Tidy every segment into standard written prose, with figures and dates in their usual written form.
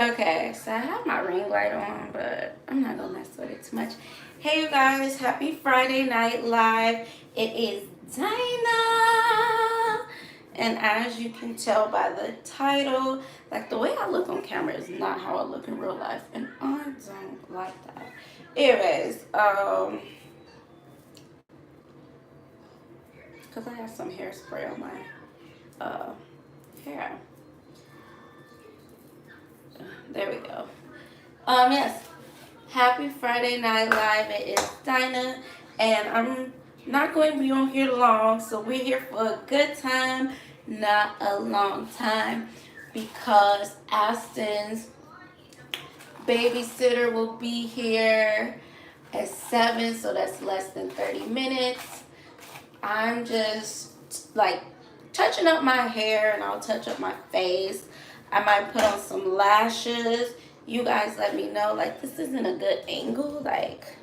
Okay, so I have my ring light on, but I'm not gonna mess with it too much. Hey, you guys, happy Friday Night Live. It is Dinah. And as you can tell by the title, like the way I look on camera is not how I look in real life. And I don't like that. Anyways, because I have some hairspray on my hair. There we go. Yes. Happy Friday Night Live. It is Dinah, and I'm not going to be on here long, so we're here for a good time, not a long time, because Aston's babysitter will be here at 7, so that's less than 30 minutes. I'm just like touching up my hair, and I'll touch up my face. I might put on some lashes. You guys let me know, like, this isn't a good angle. Like,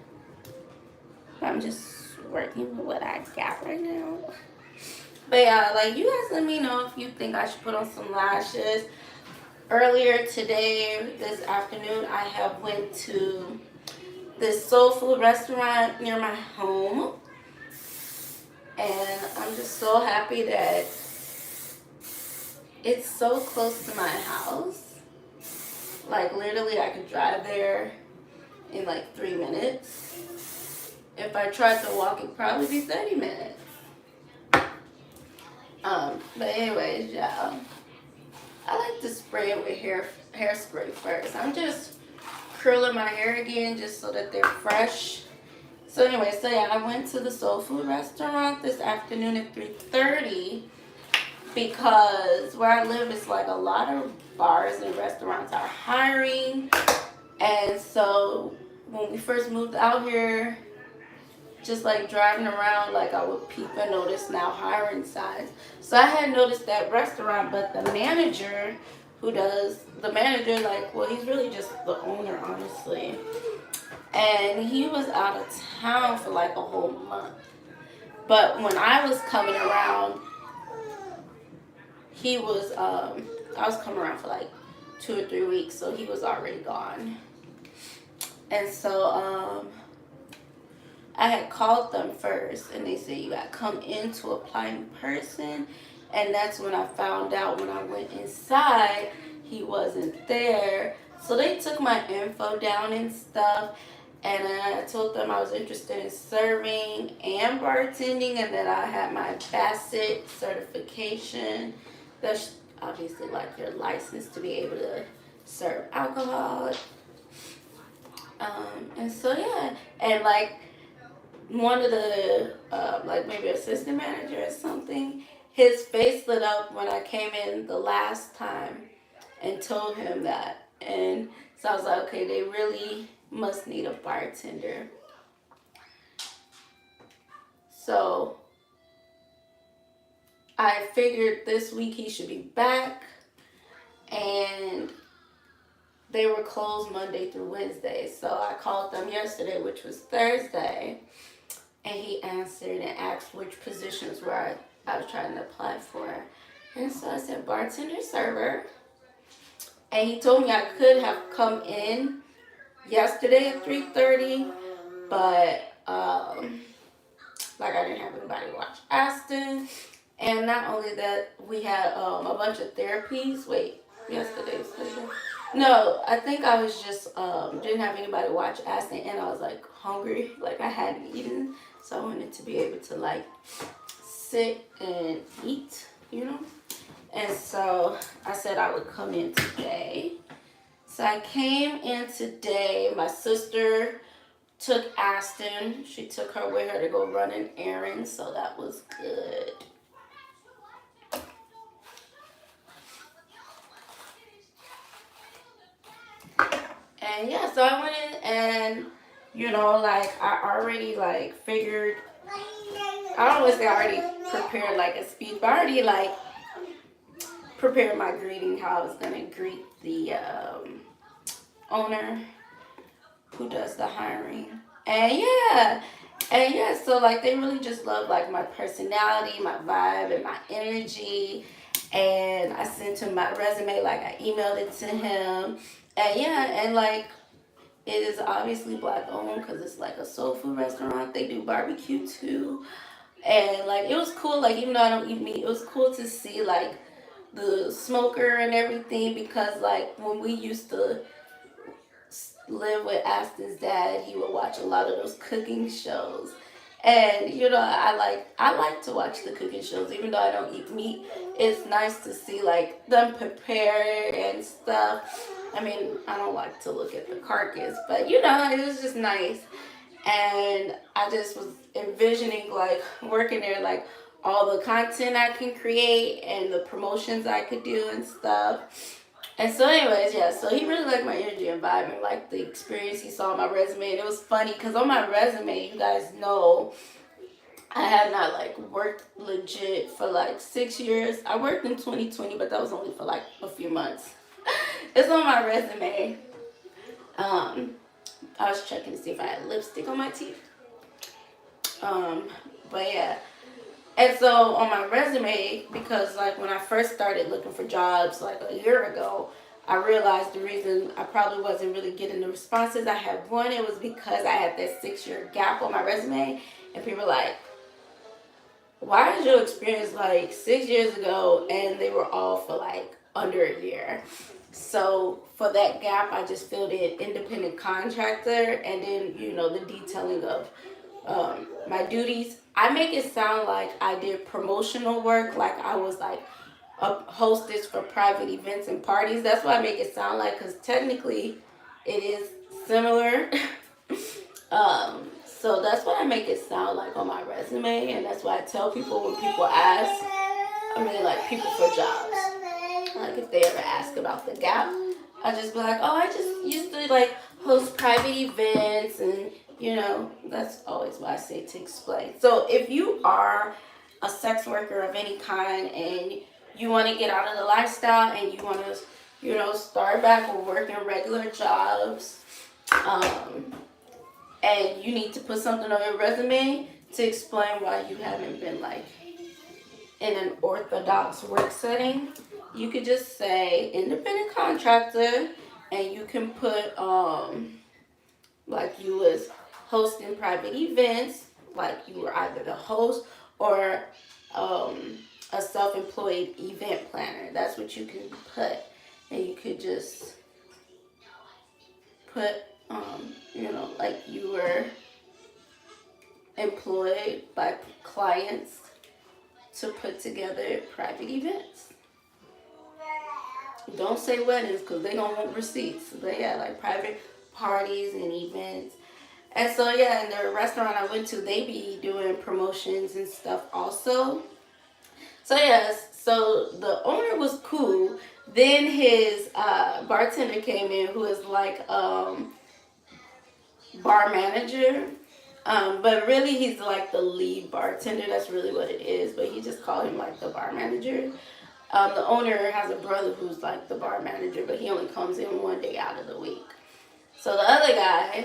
I'm just working with what I got right now. But yeah, like, you guys let me know if you think I should put on some lashes. Earlier today, this afternoon, I have went to this soul food restaurant near my home. And I'm just so happy that it's so close to my house. Like, literally, I could drive there in like 3 minutes. If I tried to walk, it'd probably be 30 minutes. But anyways, yeah. I like to spray it with hairspray first. I'm just curling my hair again just so that they're fresh. So anyway, so yeah, I went to the soul food restaurant this afternoon at 3:30 because where I live is like a lot of bars and restaurants are hiring. And so when we first moved out here, just like driving around, like I would peep and notice now hiring signs. So I had noticed that restaurant, but the manager like, well, he's really just the owner, honestly. And he was out of town for like a whole month. But when I was coming around, I was coming around for like 2 or 3 weeks, so he was already gone. And so I had called them first, and they said you got to come in to apply in person. And that's when I found out when I went inside, he wasn't there. So they took my info down and stuff. And I told them I was interested in serving and bartending, and that I had my Bassett certification. That's obviously like your license to be able to serve alcohol. And so yeah, and like one of the like maybe assistant manager or something, his face lit up when I came in the last time and told him that. And so I was like, okay, they really must need a bartender. So I figured this week he should be back, and they were closed Monday through Wednesday. So I called them yesterday, which was Thursday, and he answered and asked which positions were I was trying to apply for. And so I said bartender, server. And he told me I could have come in yesterday at 3:30, but like I didn't have anybody to watch Aston. And not only that, we had a bunch of therapies. Wait, yesterday was Thursday. No, I think I was just didn't have anybody to watch Aston, and I was like hungry, like I hadn't eaten, so I wanted to be able to like sit and eat, you know. And so I said I would come in today. So I came in today. My sister took Aston. She took her with her to go run an errand, so that was good. And yeah, so I went in and, you know, like I already like figured, I don't want to say I already prepared like a speech, but I already like prepared my greeting, how I was going to greet the owner who does the hiring. And yeah, so like they really just love like my personality, my vibe, and my energy. and I sent him my resume, like I emailed it to him. And yeah, and like it is obviously black owned because it's like a soul food restaurant. They do barbecue too. And like it was cool, like even though I don't eat meat, it was cool to see like the smoker and everything, because like when we used to live with Aston's dad, he would watch a lot of those cooking shows. And you know, I like to watch the cooking shows, even though I don't eat meat. It's nice to see like them prepare and stuff. I mean, I don't like to look at the carcass, but you know, it was just nice. And I just was envisioning like working there, like all the content I can create and the promotions I could do and stuff. And so, anyways, yeah, so he really liked my energy and vibe and like the experience he saw on my resume. And it was funny because on my resume, you guys know I have not like worked legit for like 6 years. I worked in 2020, but that was only for like a few months. It's on my resume. Um, I was checking to see if I had lipstick on my teeth. Um, but yeah. And so on my resume, because like when I first started looking for jobs like a year ago, I realized the reason I probably wasn't really getting the responses I had wanted was because I had that 6 year gap on my resume. And people were like, why is your experience like 6 years ago? And they were all for like under a year. So for that gap, I just filled in independent contractor, and then you know the detailing of my duties. I make it sound like I did promotional work, like I was like a hostess for private events and parties. That's what I make it sound like, because technically it is similar. So that's what I make it sound like on my resume, and that's why I tell people when people ask, I mean, like people for jobs, like if they ever ask about the gap, I just be like, oh, I just used to like host private events, and you know, that's always what I say to explain. So if you are a sex worker of any kind and you want to get out of the lifestyle and you want to, you know, start back or working regular jobs, um, and you need to put something on your resume to explain why you haven't been like in an orthodox work setting, you could just say independent contractor, and you can put like you was hosting private events, like you were either the host or um a self-employed event planner. That's what you can put, and you could just put you know, like you were employed by clients to put together private events. Don't say weddings because they don't want receipts. But yeah, like private parties and events. And so yeah, in the restaurant I went to, they be doing promotions and stuff also. So yes, so the owner was cool. Then his bartender came in, who is like bar manager. But really, he's like the lead bartender. That's really what it is. But he just called him like the bar manager. The owner has a brother who's like the bar manager, but he only comes in one day out of the week. So the other guy,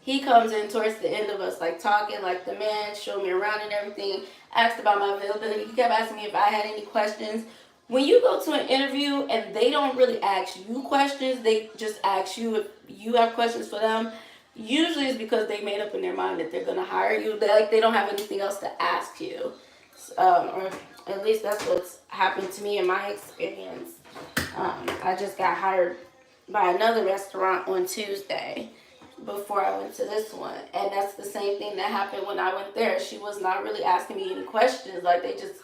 he comes in towards the end of us, like talking, like the man showed me around and everything, asked about my availability. He kept asking me if I had any questions. When you go to an interview and they don't really ask you questions, they just ask you if you have questions for them. Usually it's because they made up in their mind that they're gonna hire you. They don't have anything else to ask you, or at least that's what's happened to me in my experience. I just got hired by another restaurant on Tuesday before I went to this one. And that's the same thing that happened when I went there. She was not really asking me any questions. Like they just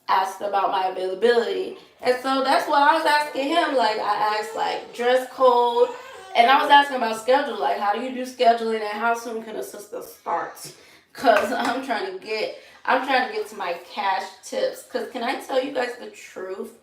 asked about my availability. And so that's what I was asking him. Like I asked like dress code, and I was asking about schedule. Like how do you do scheduling and how soon can a sister start? Cause I'm trying to get to my cash tips. Cause can I tell you guys the truth?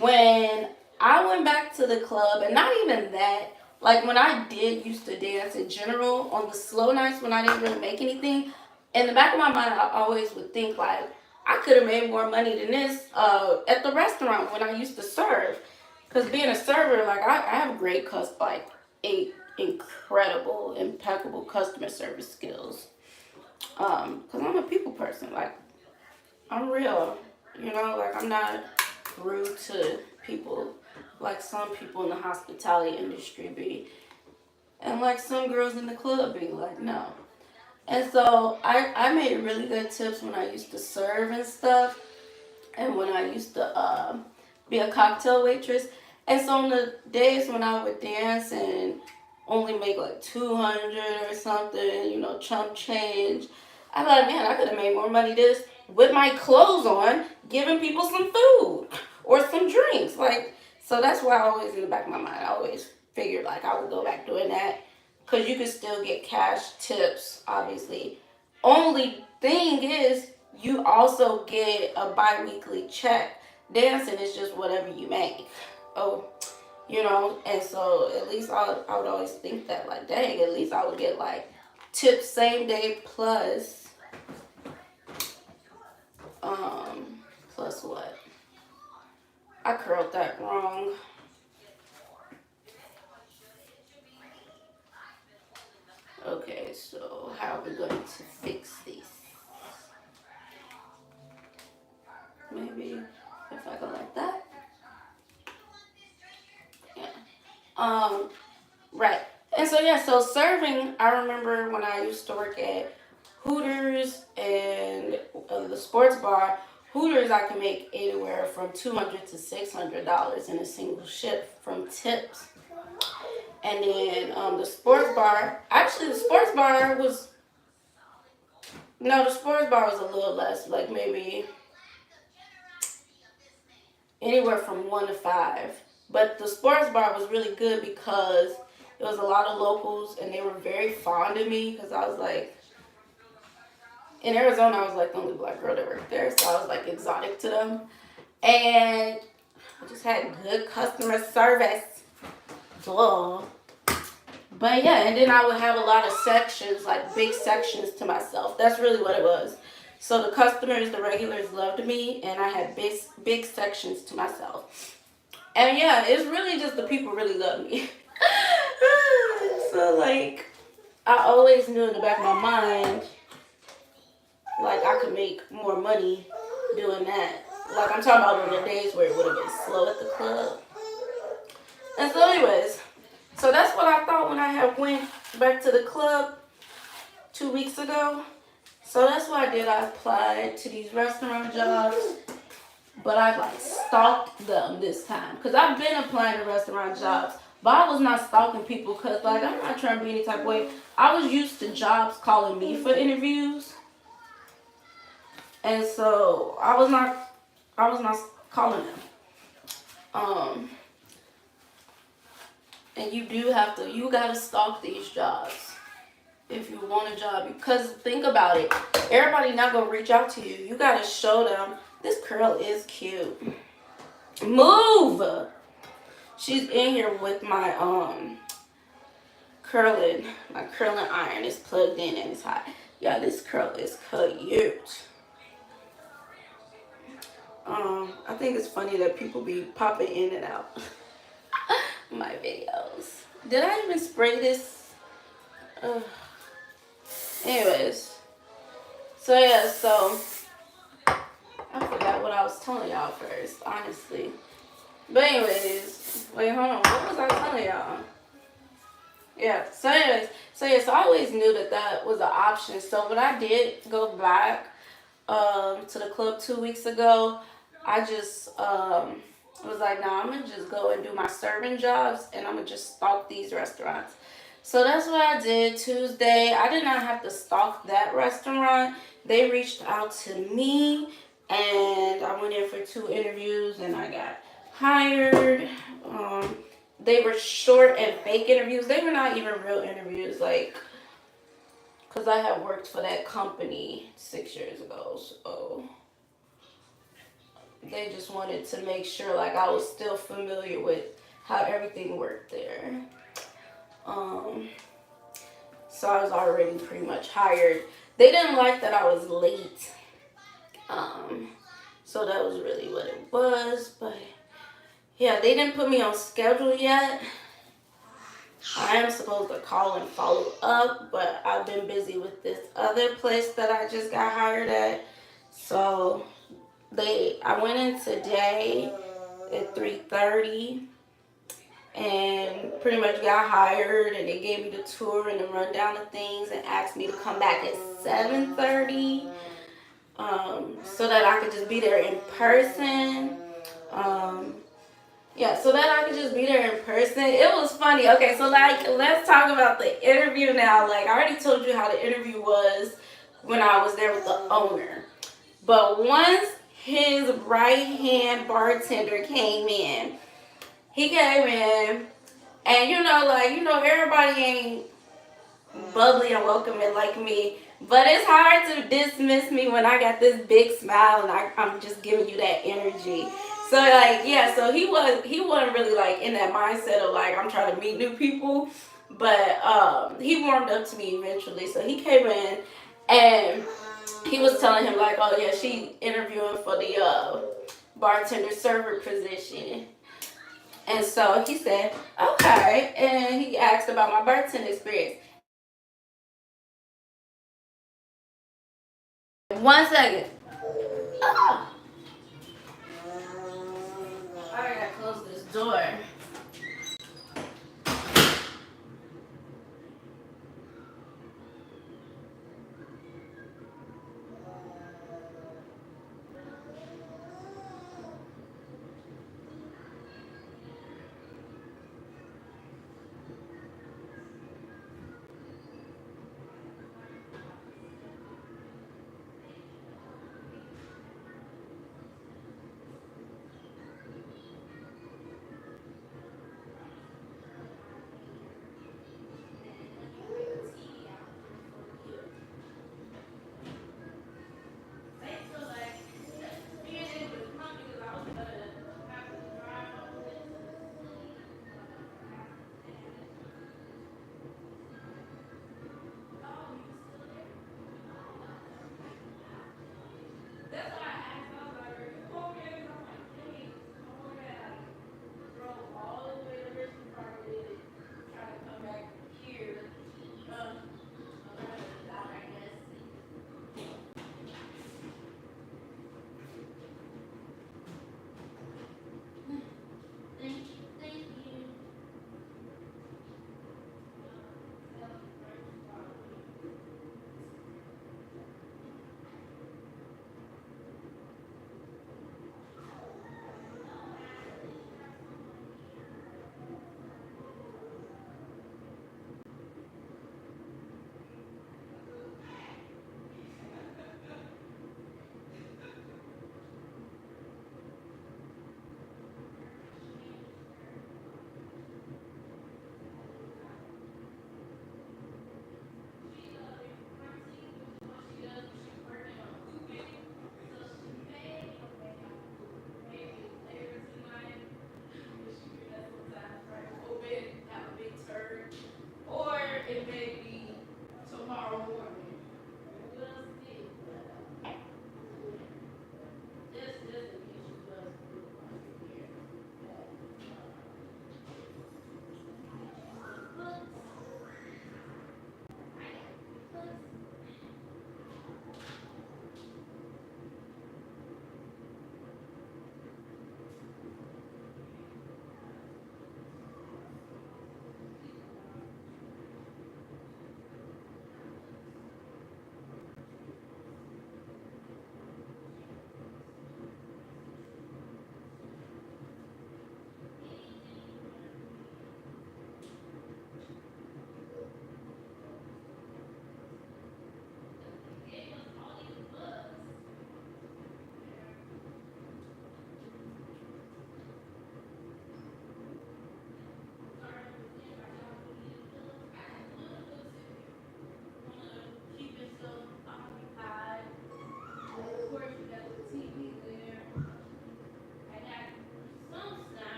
When I went back to the club, and not even that, like when I did used to dance in general on the slow nights when I didn't really make anything, in the back of my mind I always would think like I could have made more money than this at the restaurant when I used to serve. Cause being a server, like I have great incredible, impeccable customer service skills. Cause I'm a people person, like I'm real. You know, like I'm not rude to people like some people in the hospitality industry be. And like some girls in the club be like, no. And so I made really good tips when I used to serve and stuff. And when I used to be a cocktail waitress. And so on the days when I would dance and only make like 200 or something, you know, chump change, I'm like, man, I could have made more money this with my clothes on, giving people some food or some drinks. Like, so that's why I always in the back of my mind, I always figured like I would go back doing that because you could still get cash tips, obviously. Only thing is, you also get a bi-weekly check. Dancing is just whatever you make. Oh, you know, and so at least I would always think that, like, dang, at least I would get like tips same day plus plus what? I curled that wrong. Okay, so how are we going to fix this? Maybe if I go like that. Yeah. Right. And so yeah, so serving, I remember when I used to work at Hooters and the sports bar. Hooters, I can make anywhere from $200 to $600 in a single shift from tips. And then the sports bar, actually the sports bar was no, the sports bar was a little less, like maybe anywhere from 1 to 5. But the sports bar was really good because it was a lot of locals and they were very fond of me because I was like, in Arizona, I was like the only black girl that worked there, so I was like exotic to them. And I just had good customer service. Duh. But yeah, and then I would have a lot of sections, like big sections to myself. That's really what it was. So the customers, the regulars loved me, and I had big sections to myself. And yeah, it's really just the people really love me. So like, I always knew in the back of my mind, like I could make more money doing that. Like I'm talking about on the days where it would have been slow at the club. And so anyways, so that's what I thought when I had went back to the club 2 weeks ago. So that's what I did. I applied to these restaurant jobs, but I like stalked them this time because I've been applying to restaurant jobs, but I was not stalking people because like I'm not trying to be any type of way. I was used to jobs calling me for interviews, and so I was not calling them. Um, and you gotta stalk these jobs if you want a job. Because think about it, everybody not gonna reach out to you. You gotta show them this curl is cute. Move. She's in here with my my curling iron is plugged in and it's hot. Yeah, this curl is cute. I think it's funny that people be popping in and out my videos. Did I even spray this? Anyways, so yeah, so I forgot what I was telling y'all first, honestly. But anyways, wait, hold on. What was I telling y'all? Yeah. So anyways, so I always knew that was an option. So when I did go back to the club 2 weeks ago, I just was like, nah, I'm gonna just go and do my serving jobs, and I'm gonna just stalk these restaurants. So that's what I did Tuesday. I did not have to stalk that restaurant. They reached out to me, and I went in for 2 interviews, and I got hired. They were short and fake interviews. They were not even real interviews, like, because I had worked for that company 6 years ago, so they just wanted to make sure, like, I was still familiar with how everything worked there. So I was already pretty much hired. They didn't like that I was late. So that was really what it was, but yeah, they didn't put me on schedule yet. I am supposed to call and follow up, but I've been busy with this other place that I just got hired at. So I went in today at 3:30 and pretty much got hired, and they gave me the tour and the rundown of things and asked me to come back at 7:30, so that I could just be there in person. Um, yeah, so that I could just be there in person. It was funny. Okay, so like let's talk about the interview now. Like I already told you how the interview was when I was there with the owner. But once his right hand bartender came in, he came in, and everybody ain't bubbly and welcoming like me. But it's hard to dismiss me when I got this big smile and I'm just giving you that energy. So like yeah, so he wasn't really like in that mindset of like I'm trying to meet new people, but he warmed up to me eventually. So he came in and he was telling him like, oh yeah, she interviewing for the bartender server position. And so he said, okay. And he asked about my bartender experience. 1 second. Oh, I gotta close this door.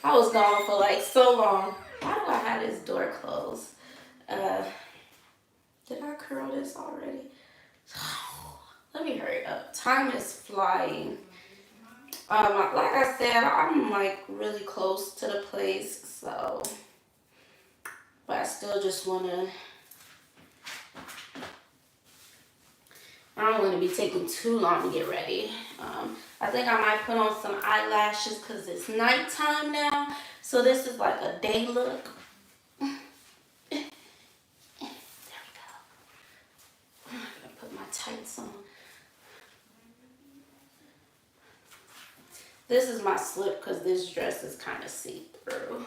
I was gone for like so long. Why do I have this door closed? Did I curl this already? Let me hurry up. Time is flying. Like I said, I'm like really close to the place, so, but I still just wanna, I don't want to be taking too long to get ready. I think I might put on some eyelashes because it's nighttime now. So this is like a day look. There we go. I'm gonna put my tights on. This is my slip because this dress is kind of see-through.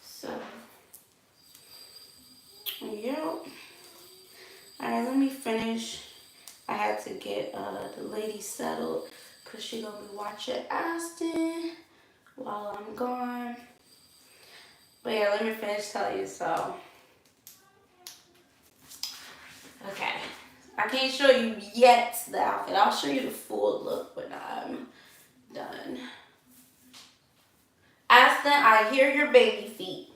So, yep. Alright, let me finish. I had to get the lady settled because she gonna be watching Aston while I'm gone. But yeah, let me finish telling you. So, okay. I can't show you yet the outfit. I'll show you the full look when I'm done. Aston, I hear your baby feet.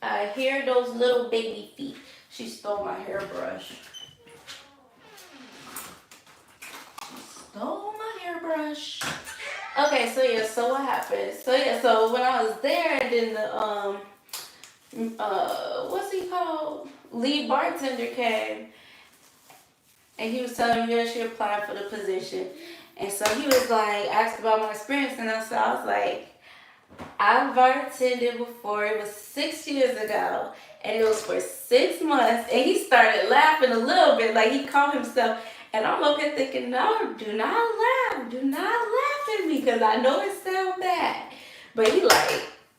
I hear those little baby feet. She stole my hairbrush. Stole my hairbrush. Okay, so yeah, so what happened? So yeah, so when I was there, and then the what's he called? Lead bartender came, and he was telling me that she applied for the position, and so he was like asked about my experience, and so I was like, I bartended before. It was 6 years ago, and it was for 6 months. And he started laughing a little bit, like he caught himself. And I'm up here thinking, no, do not laugh at me, because I know it sounds bad. But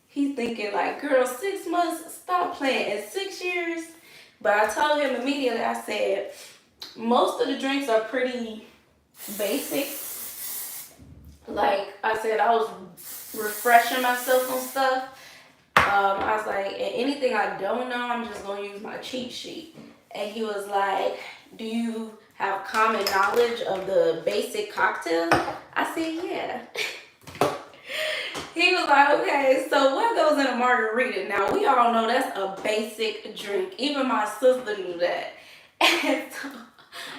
he's thinking like, girl, 6 months, stop playing. In 6 years. But I told him immediately, I said, most of the drinks are pretty basic. Like I said, I was refreshing myself on stuff. I was like, and anything I don't know, I'm just gonna use my cheat sheet. And he was like, do you have common knowledge of the basic cocktail? I said, yeah. He was like, okay, so what goes in a margarita? Now, we all know that's a basic drink. Even my sister knew that. And so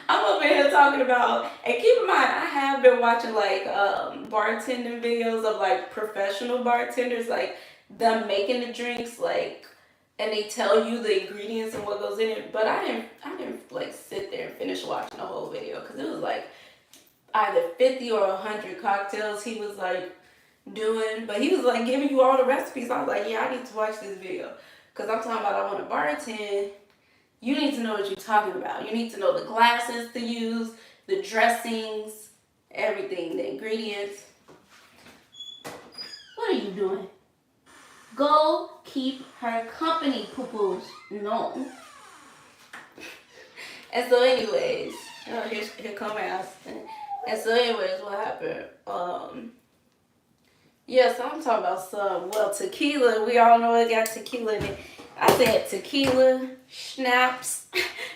I'm over here talking about, and keep in mind, I have been watching like bartending videos of like professional bartenders, like them making the drinks, like, and they tell you the ingredients and what goes in it. But I didn't like sit there and finish watching the whole video, because it was like either 50 or 100 cocktails he was like doing. But he was like giving you all the recipes. I was like, yeah, I need to watch this video, because I'm talking about I want to bartend. You need to know what you're talking about. You need to know the glasses to use, the dressings, everything, the ingredients. What are you doing? Go keep her company, poo-poos. No. And so anyways, here come Aston. And so anyways, what happened? Yeah, so I'm talking about tequila. We all know it got tequila in it. I said tequila, schnapps.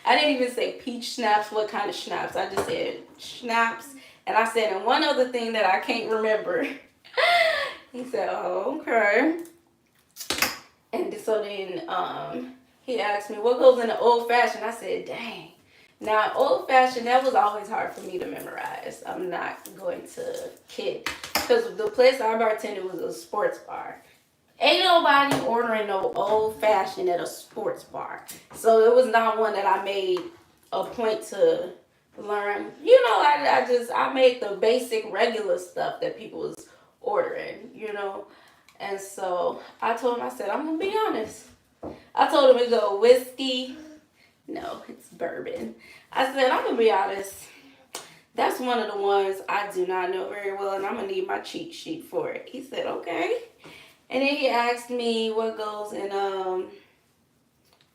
I didn't even say peach schnapps. What kind of schnapps? I just said schnapps. And I said, and one other thing that I can't remember. He said, oh, okay. And so then he asked me, what goes in an old fashioned? I said, dang. Now, old fashioned, that was always hard for me to memorize. I'm not going to kid. Because the place I bartended was a sports bar. Ain't nobody ordering no old fashioned at a sports bar. So it was not one that I made a point to learn. You know, I made the basic regular stuff that people was ordering, you know. And so I told him, I said, I'm going to be honest. I told him to go whiskey. No, it's bourbon. I said, I'm going to be honest. That's one of the ones I do not know very well, and I'm going to need my cheat sheet for it. He said, okay. And then he asked me what goes in,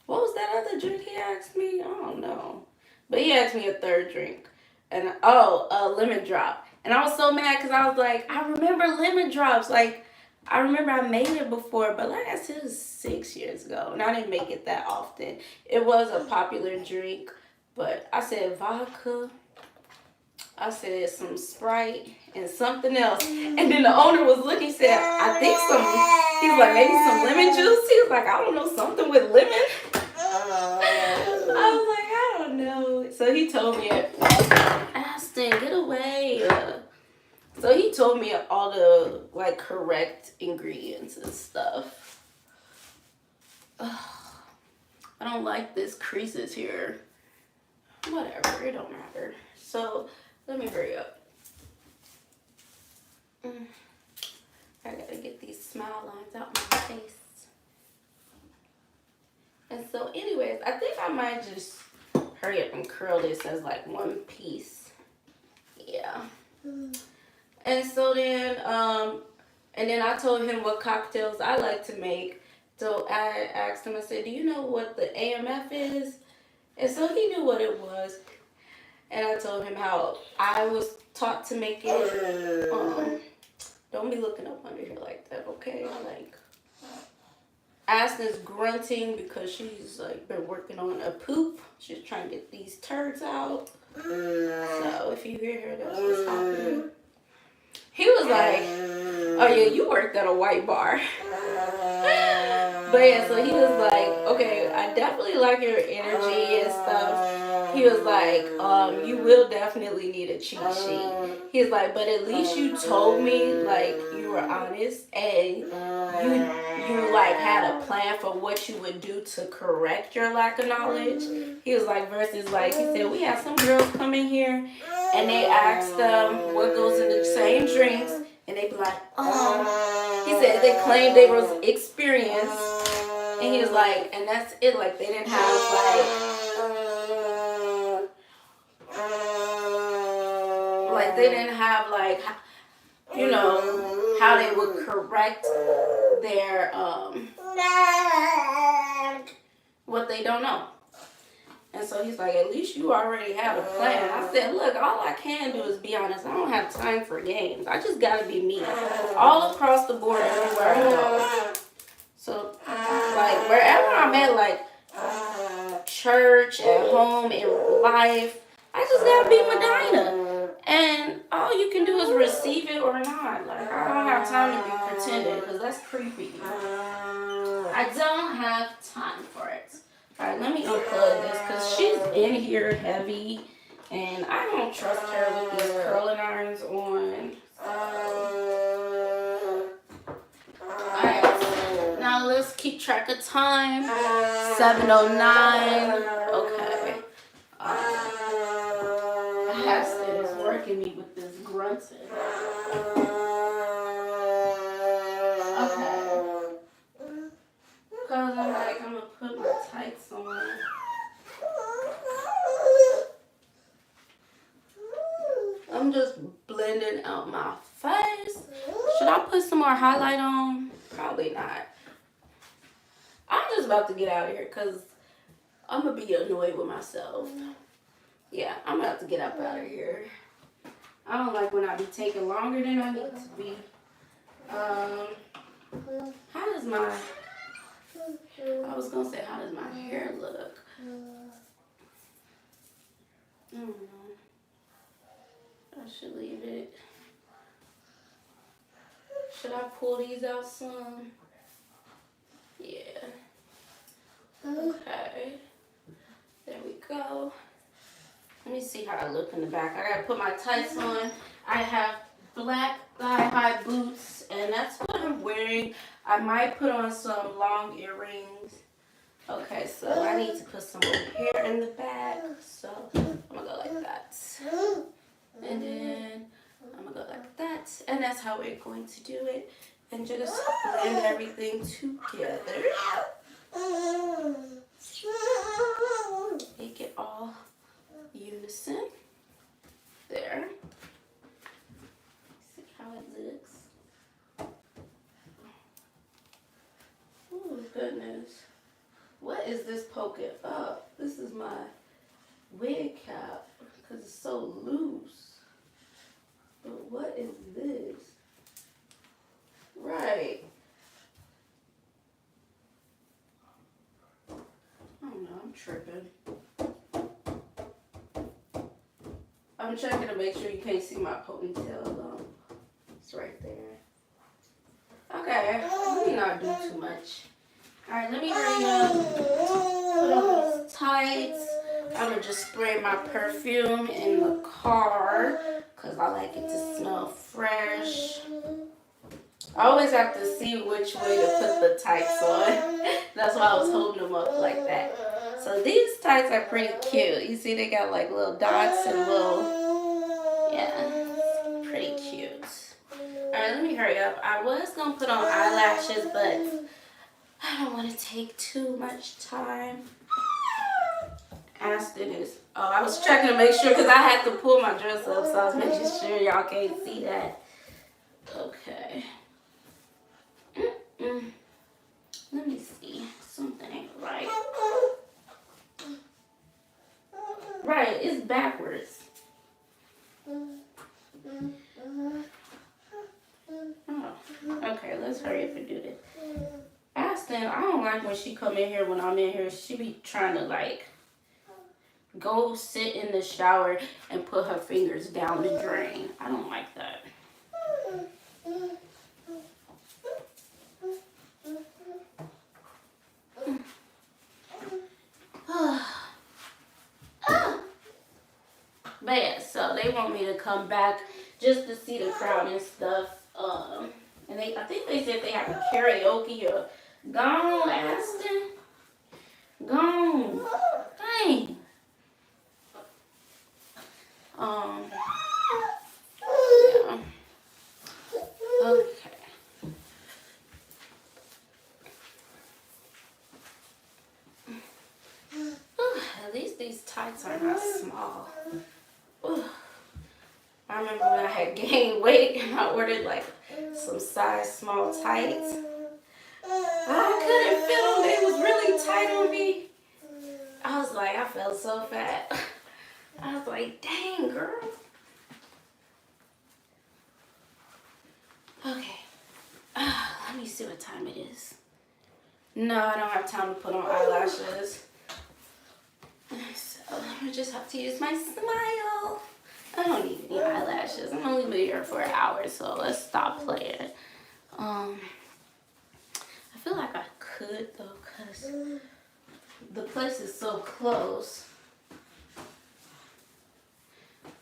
what was that other drink he asked me? I don't know. But he asked me a third drink. And, a lemon drop. And I was so mad because I was like, I remember lemon drops. Like, I remember I made it before, but like I said, it was 6 years ago. And I didn't make it that often. It was a popular drink. But I said vodka. I said some Sprite and something else. And then the owner was looking, said, I think he was like, maybe some lemon juice. He was like, I don't know, something with lemon. I was like, I don't know. So he told me, Aston, get away. So he told me all the like correct ingredients and stuff. I don't like this creases here. Whatever, it don't matter. So let me hurry up. I gotta get these smile lines out my face. And so anyways, I think I might just hurry up and curl this as like one piece. Yeah. And so then, and then I told him what cocktails I like to make. So I asked him, I said, do you know what the AMF is? And so he knew what it was. And I told him how I was taught to make it. Don't be looking up under here like that, okay? Like, Aston's grunting because she's like been working on a poop. She's trying to get these turds out. So if you hear her, that's what's happening. He was like, oh yeah, you worked at a white bar. But yeah, so he was like, okay, I definitely like your energy and stuff. He was like, you will definitely need a cheat sheet. He was like, but at least you told me, like, you were honest and you like had a plan for what you would do to correct your lack of knowledge. He was like, versus like, he said, we had some girls come in here and they asked them what goes in the same drinks and they be like, he said they claimed they was experienced. And he was like, and that's it, like they didn't have like they didn't have like, you know, how they would correct their, what they don't know. And so he's like, at least you already have a plan. I said, look, all I can do is be honest. I don't have time for games. I just gotta be me. All across the board, everywhere I go. So, like, wherever I'm at, like, church, at home, in life, I just gotta be Medina. And all you can do is receive it or not. Like, I don't have time to be pretending, because that's creepy. I don't have time for it. Alright, let me unplug this, because she's in here heavy, and I don't trust her with these curling irons on. Alright, now let's keep track of time. 7:09. Okay. Aston is working me with this grunting. Okay. Because I'm like, I'm going to put my tights on. I'm just blending out my face. Should I put some more highlight on? Probably not. I'm just about to get out of here because I'm going to be annoyed with myself. Yeah, I'm about to get up out of here. I don't like when I be taking longer than I need to be. How does my... I was going to say, how does my hair look? I don't know. I should leave it. Should I pull these out some? Yeah. Okay. There we go. Let me see how I look in the back. I gotta put my tights on. I have black thigh-high boots, and that's what I'm wearing. I might put on some long earrings. Okay, so I need to put some more hair in the back. So I'm gonna go like that. And then I'm gonna go like that. And that's how we're going to do it. And just blend everything together. Make it all unison. There. See how it looks. Oh goodness. What is this poking up? This is my wig cap because it's so loose. But what is this? Right. I don't know, I'm tripping. I'm checking to make sure you can't see my ponytail though. It's right there. Okay, let me not do too much. Alright, let me hurry up. Put on these tights. I'm gonna just spray my perfume in the car because I like it to smell fresh. I always have to see which way to put the tights on. That's why I was holding them up like that. So these tights are pretty cute. You see they got like little dots and little, yeah, pretty cute. Alright, let me hurry up. I was gonna put on eyelashes, but I don't want to take too much time. Aston is, oh, I was checking to make sure because I had to pull my dress up, so I was making sure y'all can't see that. Okay. Let me see. Something ain't right. Right, it's backwards. Oh, okay, let's hurry up and do this. Aston, I don't like when she come in here when I'm in here. She be trying to like go sit in the shower and put her fingers down the drain. I don't like that. But yeah, so they want me to come back just to see the crowd and stuff. And I think they said they have a karaoke or gone, Aston. Gone. Dang. Yeah. Okay. At least these tights are not small. I remember when I had gained weight and I ordered like some size small tights. I couldn't fit them. They was really tight on me. I was like, I felt so fat. I was like, dang, girl. Okay. Let me see what time it is. No, I don't have time to put on eyelashes. So I just have to use my smile. I don't need any eyelashes. I'm only been here for an hour, so let's stop playing. I feel like I could though, cause the place is so close.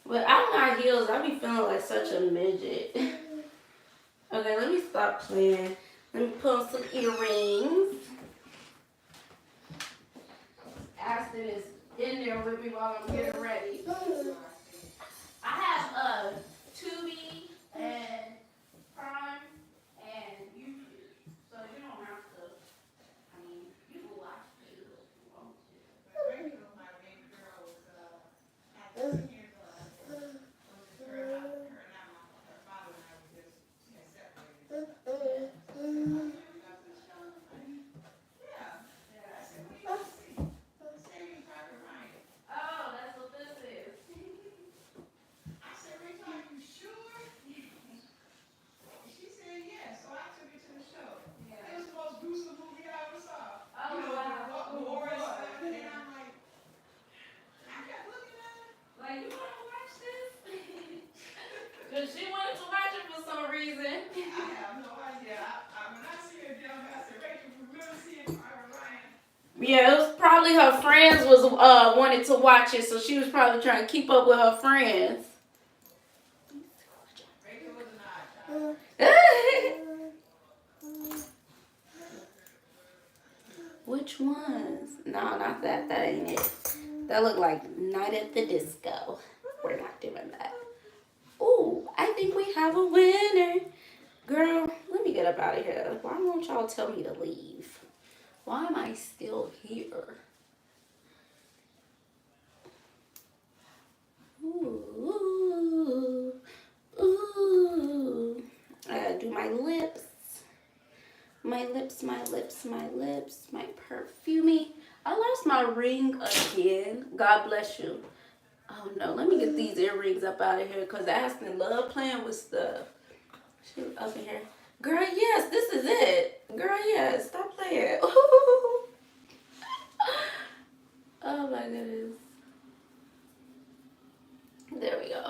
But I don't got heels. I be feeling like such a midget. Okay, let me stop playing. Let me put on some earrings. Aston is in there with me while I'm getting ready. I have Tubi and Prime and YouTube, so you don't have to. I mean, you can watch videos if you want to. My baby girl was at the years her father and I were just separated. She wanted to watch it for some reason. I have no idea. When I see her down there, I said, Rachel, we really see it, Private Ryan. Yeah, it was probably her friends was wanted to watch it, so she was probably trying to keep up with her friends. Rachel was Which ones? No, not that. That ain't it. That looked like Night at the Disco. We're not doing that. Ooh, I think we have a winner. Girl, let me get up out of here. Why won't y'all tell me to leave? Why am I still here? Ooh, ooh. I gotta do my lips. My lips, my lips, my lips, my perfumey. I lost my ring again. God bless you. Oh no, let me get these earrings up out of here because Aston love playing with stuff. She was up in here. Girl, yes, this is it. Girl, yes, stop playing. Oh my goodness. There we go.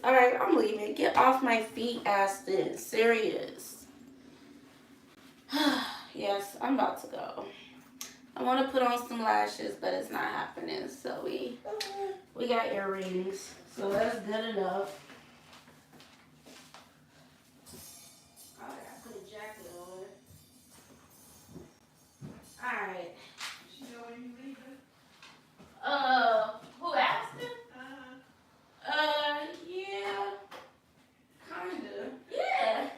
Alright, I'm leaving. Get off my feet, Aston. Serious. Yes, I'm about to go. I want to put on some lashes, but it's not happening. So we got earrings. So that's good enough. I gotta put a jacket on. Alright. You know when you leaving? Who asked him? Yeah. Kinda. Yeah.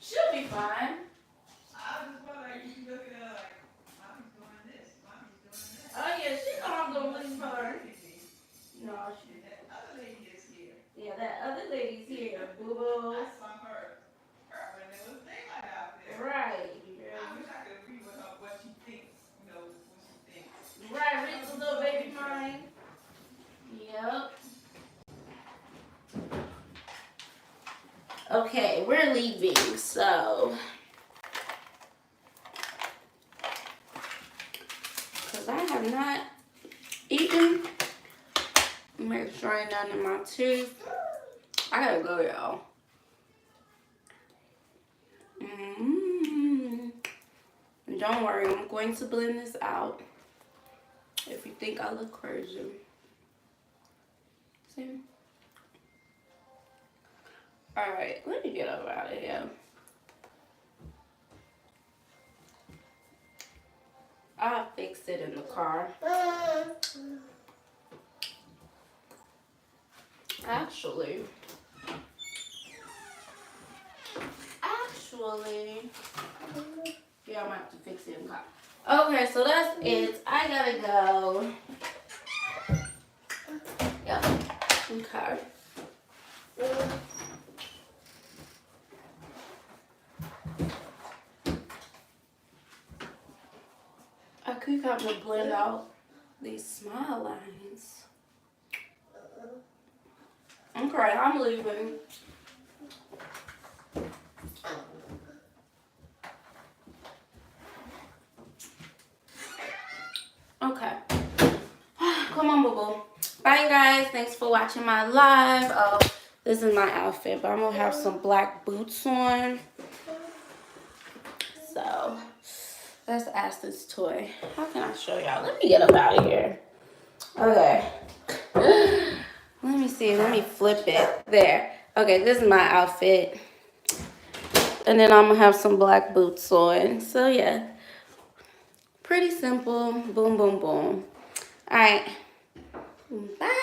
She'll be fine. I just felt like you looking at her like, mommy's doing this, mommy's doing that. Oh yeah, she know I'm gonna leave her. No, she. That other lady is here. Yeah, that other lady's here. Boo boo. I saw her when there was daylight out there. Right. I wish I could agree with her what she thinks, what she thinks. Right, read the little baby mind. Yep. Okay, we're leaving, so. Because I have not eaten. Make sure I ain't none in my tooth. I gotta go, y'all. Don't worry, I'm going to blend this out. If you think I look crazy. See? Alright, let me get up out of here. I'll fix it in the car. Actually, yeah, I'm gonna have to fix it in the car. Okay, so that's it. I gotta go. Yeah. Okay. I could kind of blend out these smile lines. Okay, I'm leaving. Okay. Come on, boo-boo. Bye, guys. Thanks for watching my live. Oh, this is my outfit, but I'm going to have some black boots on. So, that's Aston's toy. How can I show y'all? Let me get up out of here. Okay. Let me see. Let me flip it. There. Okay, this is my outfit. And then I'm going to have some black boots on. So, yeah. Pretty simple. Boom, boom, boom. All right. Bye.